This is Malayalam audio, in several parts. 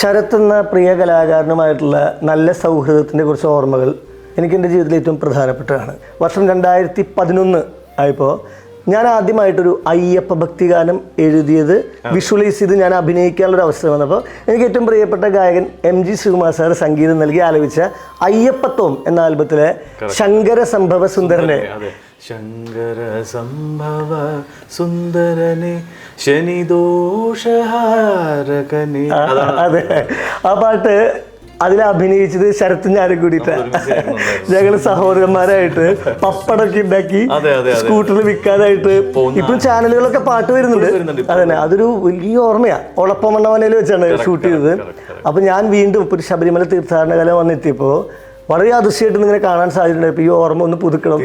ശരത് എന്ന പ്രിയ കലാകാരനുമായിട്ടുള്ള നല്ല സൗഹൃദത്തിൻ്റെ കുറച്ച് ഓർമ്മകൾ എനിക്കെൻ്റെ ജീവിതത്തിൽ ഏറ്റവും പ്രധാനപ്പെട്ടതാണ്. വർഷം 2011 ആയപ്പോൾ ഞാൻ ആദ്യമായിട്ടൊരു അയ്യപ്പ ഭക്തിഗാനം എഴുതിയത് വിഷ്വലൈസ് ചെയ്ത് ഞാൻ അഭിനയിക്കാനുള്ളൊരു അവസരം വന്നപ്പോൾ എനിക്ക് ഏറ്റവും പ്രിയപ്പെട്ട ഗായകൻ MG ശ്രീകുമാർ സാർ സംഗീതം നൽകി ആലപിച്ച അയ്യപ്പത്വം എന്ന ആൽബത്തിലെ ശങ്കര സംഭവ സുന്ദരനെ ശങ്കര സംഭവ സുന്ദരനെ ശനിദോഷഹാരകനെ, അതെ, ആ പാട്ട് അതിൽ അഭിനയിച്ചത് ശരത്തും ഞാനും കൂടിയിട്ടാണ്. ഞങ്ങൾ സഹോദരന്മാരായിട്ട് പപ്പടമൊക്കെ ഉണ്ടാക്കി സ്കൂട്ടറിൽ വിൽക്കാനായിട്ട് ഇപ്പം ചാനലുകളൊക്കെ പാട്ട് വരുന്നുണ്ട്. അതന്നെ, അതൊരു വലിയ ഓർമ്മയാണ്. ഒളപ്പമണ്ണവനയിൽ വെച്ചാണ് ഷൂട്ട് ചെയ്തത്. അപ്പം ഞാൻ വീണ്ടും ഇപ്പോൾ ഒരു ശബരിമല തീർത്ഥാടന കാലം വന്നെത്തിയപ്പോൾ വളരെ അതിശയമായിട്ട് ഇങ്ങനെ കാണാൻ സാധ്യതയുണ്ട്. ഇപ്പൊ ഈ ഓർമ്മ ഒന്ന് പുതുക്കണം.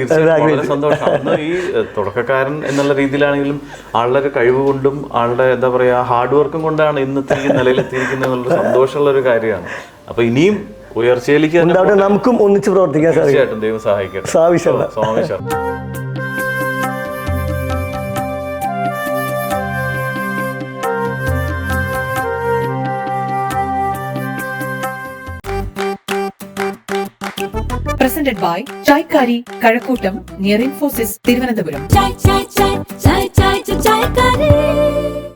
സന്തോഷം. ഈ തുടക്കക്കാരൻ എന്നുള്ള രീതിയിലാണെങ്കിലും ആളുടെ കഴിവ് കൊണ്ടും ആളുടെ എന്താ പറയാ ഹാർഡ് വർക്കും കൊണ്ടാണ് ഇന്നത്തെ ഈ നിലയിലെത്തിയിരിക്കുന്നത് എന്നുള്ള സന്തോഷമുള്ള ഒരു കാര്യമാണ്. അപ്പൊ ഇനിയും ഉയർച്ചയിലേക്ക് നമുക്കും ഒന്നിച്ച് പ്രവർത്തിക്കാൻ തീർച്ചയായിട്ടും ദൈവം സഹായിക്കട്ടെ. സ്വാമിശ. Presented by Chai Kari, Kazhakkottam, near Infosys, Thiruvananthapuram.